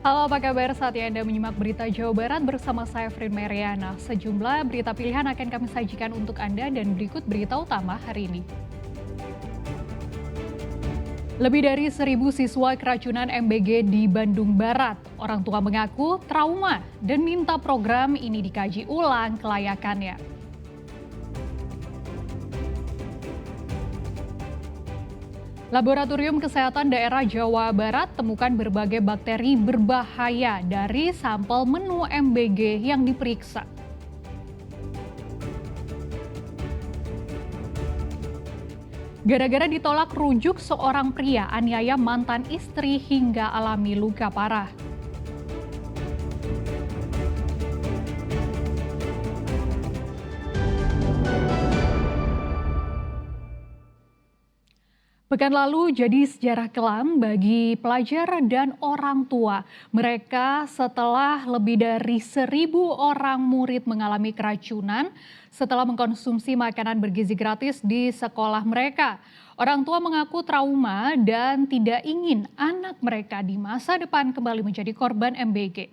Halo, apa kabar? Saatnya Anda menyimak berita Jawa Barat bersama saya Frin Mariana. Sejumlah berita pilihan akan kami sajikan untuk Anda dan berikut berita utama hari ini. Lebih dari 1.000 siswa keracunan MBG di Bandung Barat. Orang tua mengaku trauma dan minta program ini dikaji ulang kelayakannya. Laboratorium Kesehatan Daerah Jawa Barat temukan berbagai bakteri berbahaya dari sampel menu MBG yang diperiksa. Gara-gara ditolak rujuk, seorang pria aniaya mantan istri hingga alami luka parah. Pekan lalu jadi sejarah kelam bagi pelajar dan orang tua. Mereka setelah lebih dari 1.000 orang murid mengalami keracunan setelah mengkonsumsi makanan bergizi gratis di sekolah mereka. Orang tua mengaku trauma dan tidak ingin anak mereka di masa depan kembali menjadi korban MBG.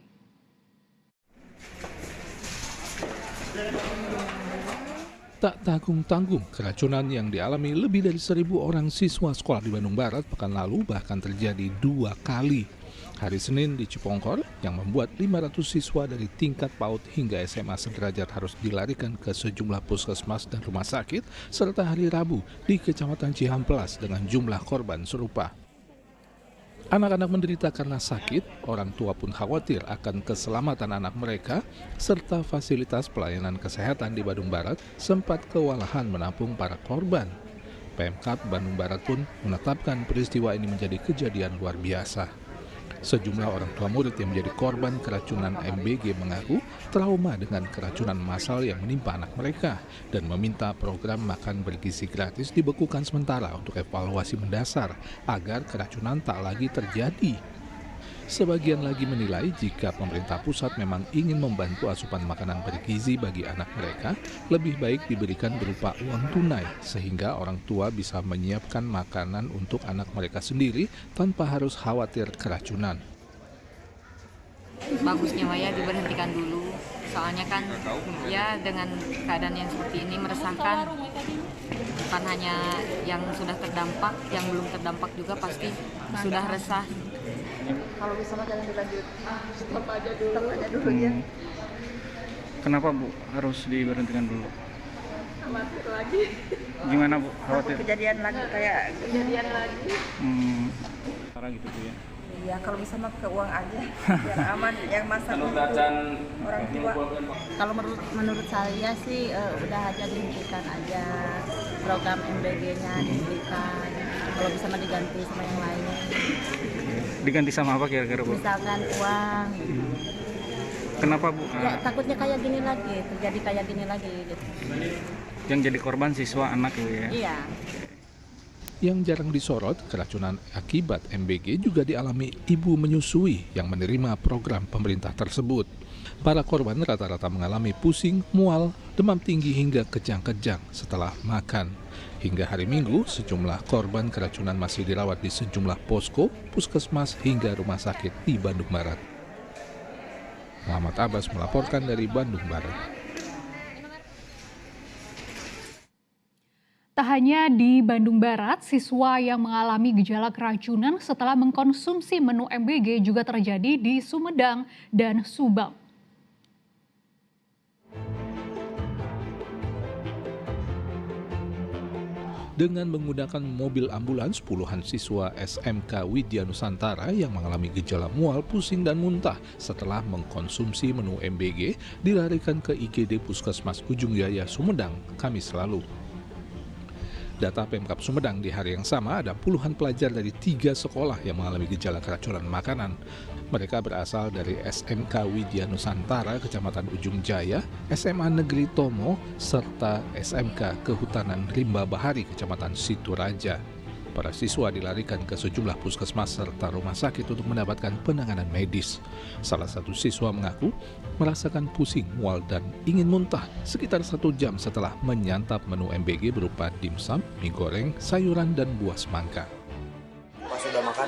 Tak tanggung-tanggung, keracunan yang dialami lebih dari 1.000 orang siswa sekolah di Bandung Barat pekan lalu bahkan terjadi 2 kali. Hari Senin di Cipongkor yang membuat 500 siswa dari tingkat PAUD hingga SMA sederajat harus dilarikan ke sejumlah puskesmas dan rumah sakit, serta hari Rabu di Kecamatan Cihamplas dengan jumlah korban serupa. Anak-anak menderita karena sakit, orang tua pun khawatir akan keselamatan anak mereka, serta fasilitas pelayanan kesehatan di Bandung Barat sempat kewalahan menampung para korban. Pemkab Bandung Barat pun menetapkan peristiwa ini menjadi kejadian luar biasa. Sejumlah orang tua murid yang menjadi korban keracunan MBG mengaku trauma dengan keracunan massal yang menimpa anak mereka dan meminta program makan bergizi gratis dibekukan sementara untuk evaluasi mendasar agar keracunan tak lagi terjadi. Sebagian lagi menilai jika pemerintah pusat memang ingin membantu asupan makanan bergizi bagi anak mereka, lebih baik diberikan berupa uang tunai sehingga orang tua bisa menyiapkan makanan untuk anak mereka sendiri tanpa harus khawatir keracunan. Bagusnya Maya diberhentikan dulu, soalnya kan ya dengan keadaan yang seperti ini meresahkan, bukan hanya yang sudah terdampak, yang belum terdampak juga pasti sudah resah. Kalau misalnya jangan dilanjut, stop aja dulu ya. Kenapa Bu harus diberhentikan dulu? Khawatir lagi. Gimana Bu? Takut Khawatir? kejadian lagi kayak kejadian lagi. Parah gitu Bu ya? Iya, kalau bisa mah ke uang aja, biar aman. Yang masak itu orang tua. Kalau menurut saya sih udah aja dihentikan aja, program MBG-nya dihentikan. Kalau bisa mah diganti sama yang lain. Diganti sama apa kira-kira Bu? Misalkan uang. Kenapa Bu? Ya takutnya kayak gini lagi, terjadi kayak gini lagi gitu. Yang jadi korban siswa anak Bu ya? Iya. Yang jarang disorot, keracunan akibat MBG juga dialami ibu menyusui yang menerima program pemerintah tersebut. Para korban rata-rata mengalami pusing, mual, demam tinggi hingga kejang-kejang setelah makan. Hingga hari Minggu, sejumlah korban keracunan masih dirawat di sejumlah posko, puskesmas hingga rumah sakit di Bandung Barat. Muhammad Abbas melaporkan dari Bandung Barat. Tak hanya di Bandung Barat, siswa yang mengalami gejala keracunan setelah mengkonsumsi menu MBG juga terjadi di Sumedang dan Subang. Dengan menggunakan mobil ambulans, puluhan siswa SMK Widya Nusantara yang mengalami gejala mual, pusing, dan muntah setelah mengkonsumsi menu MBG dilarikan ke IGD Puskesmas Ujung Jaya, Sumedang, Kamis lalu. Data Pemkab Sumedang di hari yang sama ada puluhan pelajar dari 3 sekolah yang mengalami gejala keracunan makanan. Mereka berasal dari SMK Widya Nusantara, Kecamatan Ujung Jaya, SMA Negeri Tomo, serta SMK Kehutanan Rimba Bahari, Kecamatan Situraja. Para siswa dilarikan ke sejumlah puskesmas serta rumah sakit untuk mendapatkan penanganan medis. Salah satu siswa mengaku merasakan pusing, mual, dan ingin muntah sekitar 1 jam setelah menyantap menu MBG berupa dimsum, mie goreng, sayuran, dan buah semangka. Pas sudah makan,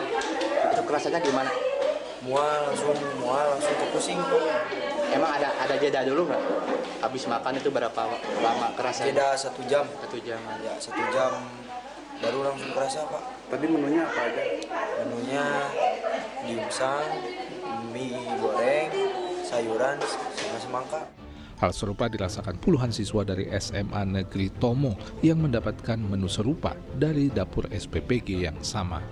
itu rasanya gimana? mual langsung pusing. Emang ada jeda dulu nggak? Habis makan itu berapa lama kerasa? Jeda 1 jam. 1 jam. Ya 1 jam baru langsung kerasa Pak. Tadi menunya apa aja? Menunya dimsum, mie goreng, sayuran, sama semangka. Hal serupa dirasakan puluhan siswa dari SMA Negeri Tomo yang mendapatkan menu serupa dari dapur SPPG yang sama.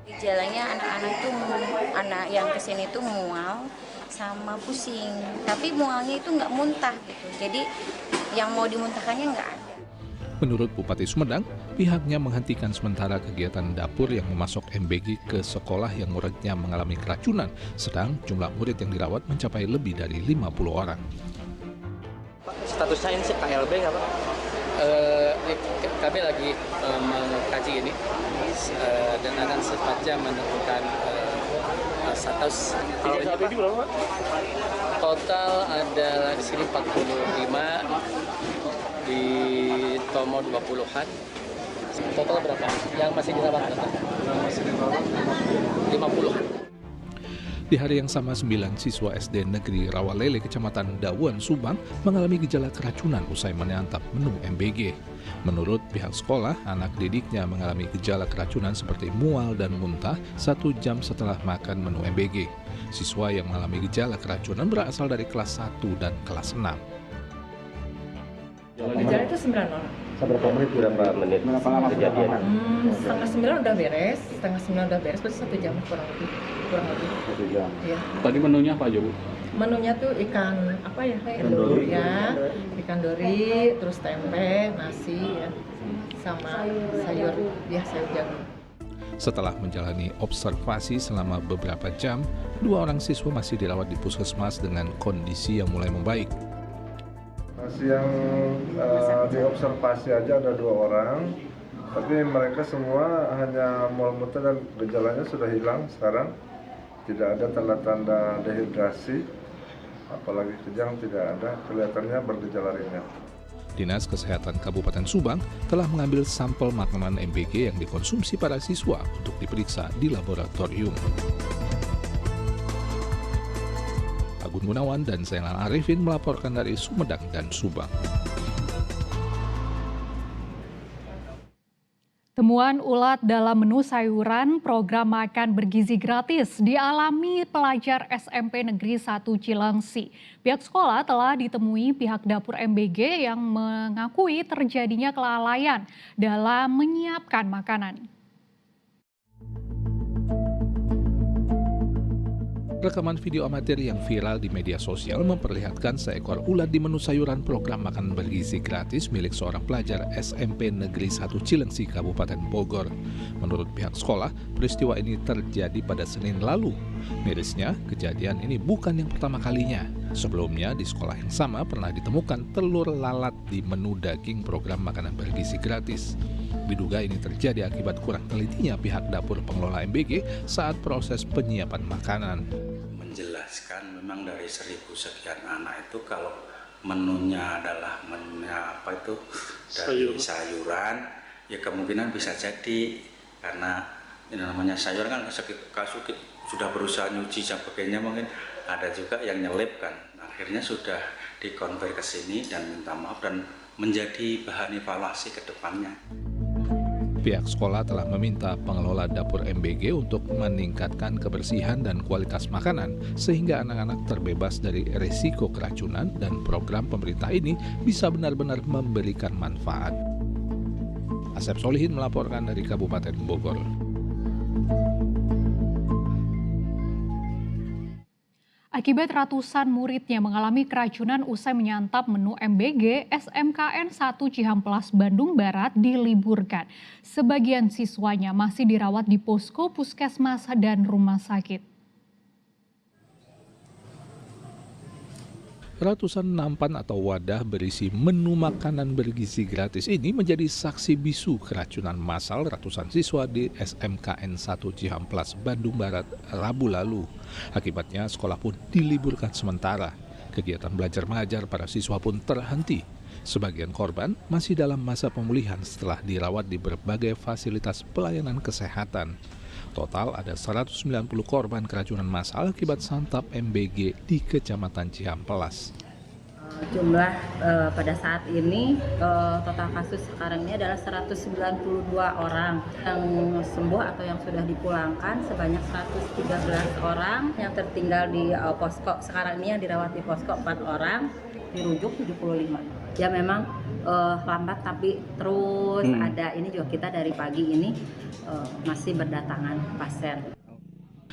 Gejalanya anak-anak itu, anak yang kesini itu mual sama pusing, tapi mualnya itu nggak muntah gitu. Jadi yang mau dimuntahkannya nggak ada. Menurut Bupati Sumedang, pihaknya menghentikan sementara kegiatan dapur yang memasok MBG ke sekolah yang muridnya mengalami keracunan, sedang jumlah murid yang dirawat mencapai lebih dari 50 orang. Pak, statusnya ini KLB nggak Pak? Kami lagi mengkaji ini dan akan secepatnya menentukan status. Kalau saat ini berapa Pak? Total ada di sini 45, di Tomo 20-an. Total berapa? Yang masih dirawat berapa? Yang masih dirawat 50-an. Di hari yang sama, 9 siswa SD Negeri Rawalele, Kecamatan Dawuan, Subang, mengalami gejala keracunan usai menyantap menu MBG. Menurut pihak sekolah, anak didiknya mengalami gejala keracunan seperti mual dan muntah 1 jam setelah makan menu MBG. Siswa yang mengalami gejala keracunan berasal dari kelas 1 dan kelas 6. Gejala itu 9 orang. berapa menit berapa lama kejadian? Setengah 9 udah beres, berarti 1 jam kurang lebih. 1 jam. Iya. Tadi menunya apa aja Bu? Menunya tuh ikan apa ya? Ikan dori, terus tempe, nasi ya, sama sayur jagung. Setelah menjalani observasi selama beberapa jam, 2 orang siswa masih dirawat di puskesmas dengan kondisi yang mulai membaik. Yang diobservasi aja ada 2 orang, tapi mereka semua hanya mual muntah dan gejalanya sudah hilang sekarang. Tidak ada tanda-tanda dehidrasi, apalagi kejang tidak ada, kelihatannya bergejala ringan. Dinas Kesehatan Kabupaten Subang telah mengambil sampel makanan MBG yang dikonsumsi para siswa untuk diperiksa di laboratorium. Agun Gunawan dan Zainal Arifin melaporkan dari Sumedang dan Subang. Temuan ulat dalam menu sayuran program makan bergizi gratis dialami pelajar SMP Negeri 1 Cilengsi. Pihak sekolah telah ditemui pihak dapur MBG yang mengakui terjadinya kelalaian dalam menyiapkan makanan. Rekaman video amatir yang viral di media sosial memperlihatkan seekor ulat di menu sayuran program makan bergizi gratis milik seorang pelajar SMP Negeri 1 Cilengsi, Kabupaten Bogor. Menurut pihak sekolah, peristiwa ini terjadi pada Senin lalu. Mirisnya, kejadian ini bukan yang pertama kalinya. Sebelumnya, di sekolah yang sama pernah ditemukan telur lalat di menu daging program makanan bergizi gratis. Diduga ini terjadi akibat kurang telitinya pihak dapur pengelola MBG saat proses penyiapan makanan. Menjelaskan memang dari 1000 sekian anak itu kalau menunya adalah menunya apa itu dari sayuran, ya kemungkinan bisa jadi karena ini namanya sayuran kan sudah berusaha nyuci dan sebagainya, mungkin ada juga yang nyelip kan. Akhirnya sudah dikonvey ke sini dan minta maaf dan menjadi bahan evaluasi ke depannya. Pihak sekolah telah meminta pengelola dapur MBG untuk meningkatkan kebersihan dan kualitas makanan sehingga anak-anak terbebas dari risiko keracunan dan program pemerintah ini bisa benar-benar memberikan manfaat. Asep Solihin melaporkan dari Kabupaten Bogor. Akibat ratusan muridnya mengalami keracunan usai menyantap menu MBG, SMKN 1 Cihamplas, Bandung Barat diliburkan. Sebagian siswanya masih dirawat di posko puskesmas dan rumah sakit. Ratusan nampan atau wadah berisi menu makanan bergizi gratis ini menjadi saksi bisu keracunan massal ratusan siswa di SMKN 1 Cihamplas, Bandung Barat, Rabu lalu. Akibatnya sekolah pun diliburkan sementara. Kegiatan belajar mengajar para siswa pun terhenti. Sebagian korban masih dalam masa pemulihan setelah dirawat di berbagai fasilitas pelayanan kesehatan. Total ada 190 korban keracunan massal akibat santap MBG di Kecamatan Cihampelas. Jumlah pada saat ini total kasus sekarang ini adalah 192 orang yang sembuh atau yang sudah dipulangkan sebanyak 113 orang, yang tertinggal di posko sekarang ini yang dirawat di posko 4 orang, dirujuk 75. Ya memang lambat tapi terus ada, ini juga kita dari pagi ini masih berdatangan pasien.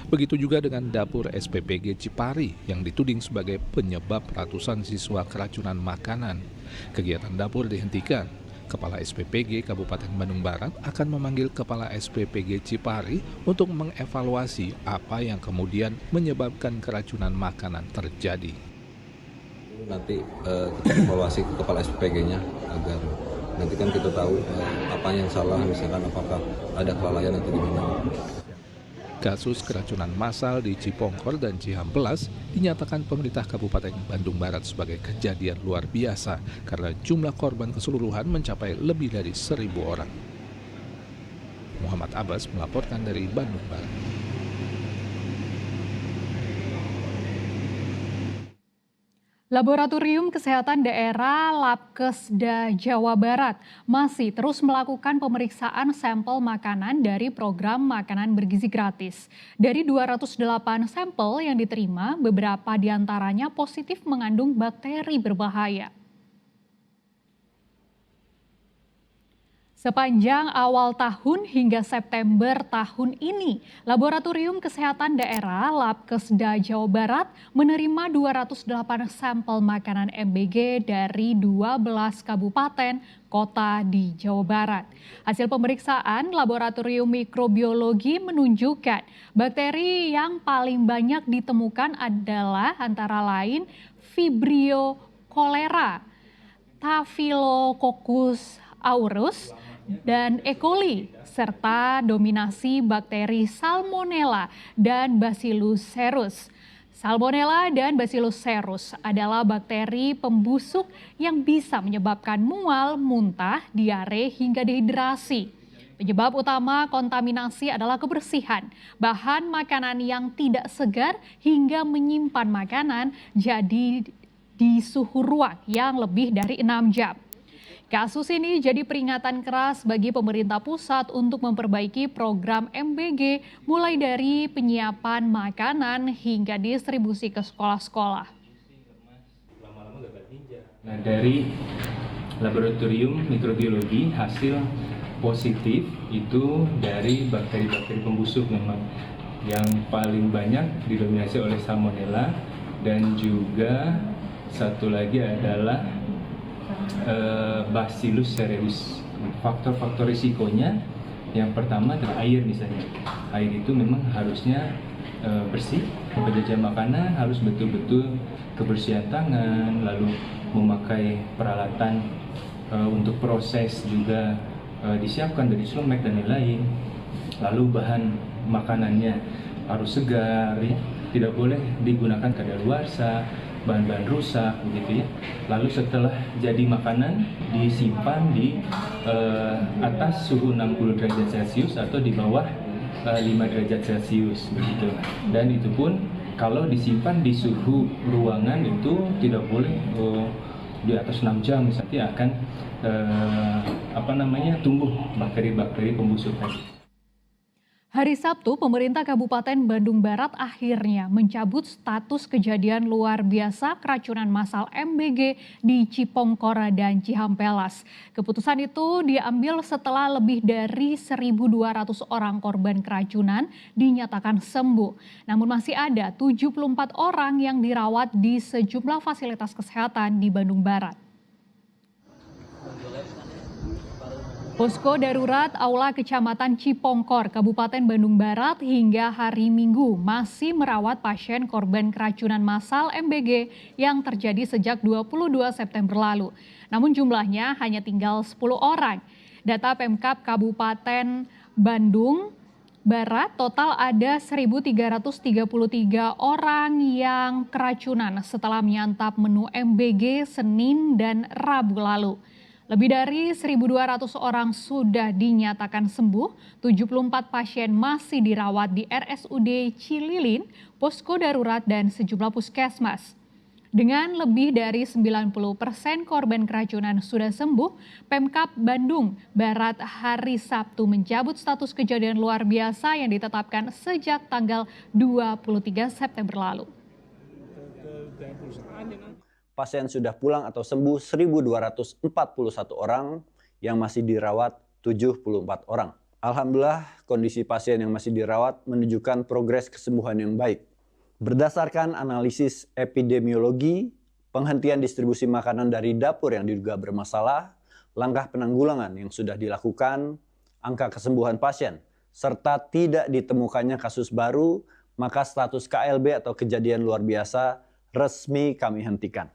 Begitu juga dengan dapur SPPG Cipari yang dituding sebagai penyebab ratusan siswa keracunan makanan. Kegiatan dapur dihentikan. Kepala SPPG Kabupaten Bandung Barat akan memanggil Kepala SPPG Cipari untuk mengevaluasi apa yang kemudian menyebabkan keracunan makanan terjadi. Nanti kita evaluasi ke Kepala SPPG-nya agar nanti kan kita tahu apa yang salah, misalkan apakah ada kelalaian atau gimana. Kasus keracunan massal di Cipongkor dan Cihampelas dinyatakan pemerintah Kabupaten Bandung Barat sebagai kejadian luar biasa karena jumlah korban keseluruhan mencapai lebih dari 1.000 orang. Muhammad Abbas melaporkan dari Bandung Barat. Laboratorium Kesehatan Daerah Labkesda Jawa Barat masih terus melakukan pemeriksaan sampel makanan dari program makanan bergizi gratis. Dari 208 sampel yang diterima, beberapa diantaranya positif mengandung bakteri berbahaya. Sepanjang awal tahun hingga September tahun ini, Laboratorium Kesehatan Daerah Labkesda Jawa Barat menerima 208 sampel makanan MBG dari 12 kabupaten kota di Jawa Barat. Hasil pemeriksaan Laboratorium Mikrobiologi menunjukkan bakteri yang paling banyak ditemukan adalah antara lain Vibrio cholera, Staphylococcus aureus, dan E. coli, serta dominasi bakteri Salmonella dan Bacillus cereus. Salmonella dan Bacillus cereus adalah bakteri pembusuk yang bisa menyebabkan mual, muntah, diare, hingga dehidrasi. Penyebab utama kontaminasi adalah kebersihan bahan makanan yang tidak segar hingga menyimpan makanan jadi di suhu ruang yang lebih dari 6 jam. Kasus ini jadi peringatan keras bagi pemerintah pusat untuk memperbaiki program MBG mulai dari penyiapan makanan hingga distribusi ke sekolah-sekolah. Nah, dari Laboratorium Mikrobiologi hasil positif itu dari bakteri-bakteri pembusuk memang yang paling banyak didominasi oleh Salmonella, dan juga satu lagi adalah Bacillus cereus. Faktor-faktor risikonya yang pertama adalah air misalnya. Air itu memang harusnya bersih. Penjaja makanan harus betul-betul kebersihan tangan, lalu memakai peralatan untuk proses juga disiapkan dari Slomek dan lain-lain. Lalu bahan makanannya harus segar, ya. Tidak boleh digunakan kadaluarsa, bahan-bahan rusak begitu ya. Lalu setelah jadi makanan disimpan di atas suhu 60 derajat Celcius atau di bawah 5 derajat Celcius begitu. Dan itu pun kalau disimpan di suhu ruangan itu tidak boleh di atas 6 jam misalnya, akan tumbuh bakteri-bakteri pembusuk tadi. Hari Sabtu, pemerintah Kabupaten Bandung Barat akhirnya mencabut status kejadian luar biasa keracunan massal MBG di Cipongkor dan Cihampelas. Keputusan itu diambil setelah lebih dari 1.200 orang korban keracunan dinyatakan sembuh. Namun masih ada 74 orang yang dirawat di sejumlah fasilitas kesehatan di Bandung Barat. Posko darurat Aula Kecamatan Cipongkor, Kabupaten Bandung Barat hingga hari Minggu masih merawat pasien korban keracunan massal MBG yang terjadi sejak 22 September lalu. Namun jumlahnya hanya tinggal 10 orang. Data Pemkab Kabupaten Bandung Barat total ada 1.333 orang yang keracunan setelah menyantap menu MBG Senin dan Rabu lalu. Lebih dari 1.200 orang sudah dinyatakan sembuh, 74 pasien masih dirawat di RSUD Cililin, posko darurat dan sejumlah puskesmas. Dengan lebih dari 90% korban keracunan sudah sembuh, Pemkab Bandung Barat hari Sabtu mencabut status kejadian luar biasa yang ditetapkan sejak tanggal 23 September lalu. Pasien sudah pulang atau sembuh 1.241 orang, yang masih dirawat 74 orang. Alhamdulillah, kondisi pasien yang masih dirawat menunjukkan progres kesembuhan yang baik. Berdasarkan analisis epidemiologi, penghentian distribusi makanan dari dapur yang diduga bermasalah, langkah penanggulangan yang sudah dilakukan, angka kesembuhan pasien, serta tidak ditemukannya kasus baru, maka status KLB atau kejadian luar biasa resmi kami hentikan.